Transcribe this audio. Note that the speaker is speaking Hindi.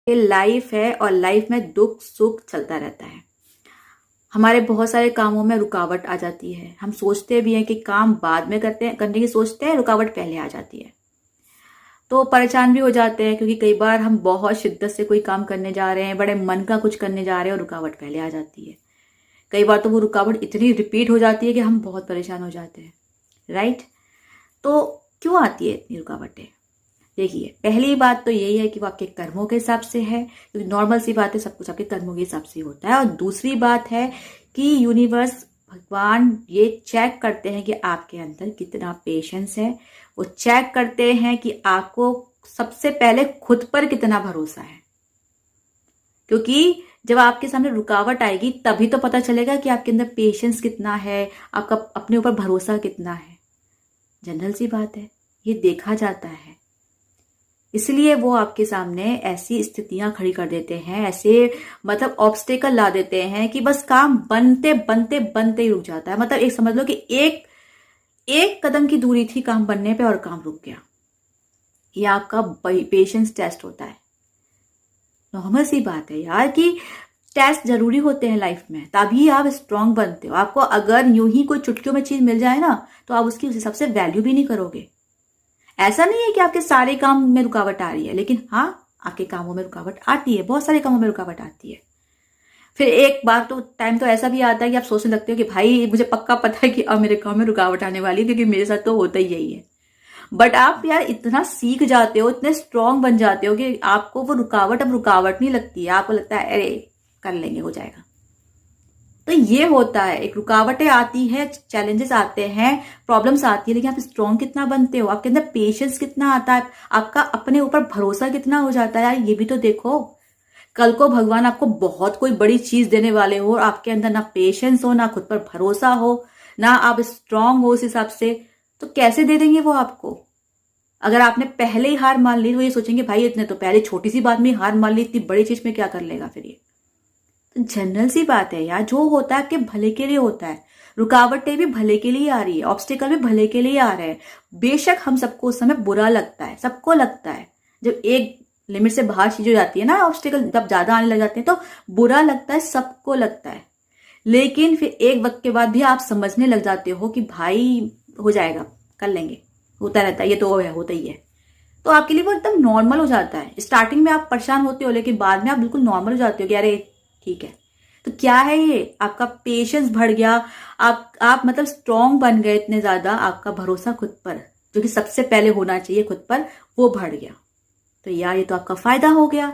ये लाइफ है और लाइफ में दुख सुख चलता रहता है। हमारे बहुत सारे कामों में रुकावट आ जाती है। हम सोचते भी हैं कि काम बाद में करने की सोचते हैं, रुकावट पहले आ जाती है तो परेशान भी हो जाते हैं, क्योंकि कई बार हम बहुत शिद्दत से कोई काम करने जा रहे हैं, बड़े मन का कुछ करने जा रहे हैं और रुकावट पहले आ जाती है। कई बार तो वो रुकावट इतनी रिपीट हो जाती है कि हम बहुत परेशान हो जाते हैं, राइट। तो क्यों आती है इतनी रुकावटें? देखिए, पहली बात तो यही है कि वो आपके कर्मों के हिसाब से है, क्योंकि नॉर्मल सी बात है, सब कुछ आपके कर्मों के हिसाब से होता है। और दूसरी बात है कि यूनिवर्स, भगवान ये चेक करते हैं कि आपके अंदर कितना पेशेंस है। वो चेक करते हैं कि आपको सबसे पहले खुद पर कितना भरोसा है, क्योंकि जब आपके सामने रुकावट आएगी तभी तो पता चलेगा कि आपके अंदर पेशेंस कितना है, आपका अपने ऊपर भरोसा कितना है। जनरल सी बात है, ये देखा जाता है। इसलिए वो आपके सामने ऐसी स्थितियां खड़ी कर देते हैं, ऐसे मतलब ऑब्स्टेकल ला देते हैं कि बस काम बनते बनते बनते ही रुक जाता है। मतलब एक समझ लो कि एक कदम की दूरी थी काम बनने पे और काम रुक गया। ये आपका पेशेंस टेस्ट होता है। नॉर्मल सी बात है यार कि टेस्ट जरूरी होते हैं लाइफ में, तभी आप स्ट्रांग बनते हो। आपको अगर यूं ही कोई चुटकियों में चीज मिल जाए ना, तो आप उसकी उस हिसाब से वैल्यू भी नहीं करोगे। ऐसा नहीं है कि आपके सारे काम में रुकावट आ रही है, लेकिन हाँ, आपके कामों में रुकावट आती है, बहुत सारे कामों में रुकावट आती है। फिर एक बार तो टाइम तो ऐसा भी आता है कि आप सोचने लगते हो कि भाई मुझे पक्का पता है कि अब मेरे काम में रुकावट आने वाली है, क्योंकि मेरे साथ तो होता ही यही है। बट आप यार इतना सीख जाते हो, इतने स्ट्रांग बन जाते हो कि आपको वो रुकावट अब रुकावट नहीं लगती है। आपको लगता है अरे कर लेंगे, हो जाएगा। तो ये होता है, एक रुकावटें आती है, चैलेंजेस आते हैं, प्रॉब्लम्स आती है, लेकिन आप स्ट्रांग कितना बनते हो, आपके अंदर पेशेंस कितना आता है, आपका अपने ऊपर भरोसा कितना हो जाता है। यार ये भी तो देखो, कल को भगवान आपको बहुत कोई बड़ी चीज देने वाले हो और आपके अंदर ना पेशेंस हो, ना खुद पर भरोसा हो, ना आप स्ट्रांग हो उस हिसाब से, तो कैसे दे देंगे वो आपको? अगर आपने पहले ही हार मान ली तो ये सोचेंगे भाई इतने तो पहले छोटी सी बात में हार मान ली, इतनी बड़ी चीज में क्या कर लेगा फिर ये। जनरल सी बात है यार, जो होता है आपके भले के लिए होता है। रुकावटें भी भले के लिए आ रही है, ऑब्स्टिकल भी भले के लिए आ रहे हैं। बेशक हम सबको उस समय बुरा लगता है, सबको लगता है। जब एक लिमिट से बाहर चीज हो जाती है ना, ऑब्स्टिकल जब ज्यादा आने लग जाते हैं तो बुरा लगता है, सबको लगता है। लेकिन फिर एक वक्त के बाद भी आप समझने लग जाते हो कि भाई हो जाएगा, कर लेंगे, होता रहता है, ये तो है, होता ही है। तो आपके लिए वो एकदम नॉर्मल हो जाता है। स्टार्टिंग में आप परेशान होते हो, लेकिन बाद में आप बिल्कुल नॉर्मल हो जाते हो कि अरे ठीक है। तो क्या है ये, आपका पेशेंस बढ़ गया, आप मतलब स्ट्रांग बन गए इतने ज्यादा, आपका भरोसा खुद पर, जो कि सबसे पहले होना चाहिए खुद पर, वो बढ़ गया। तो यार ये तो आपका फायदा हो गया।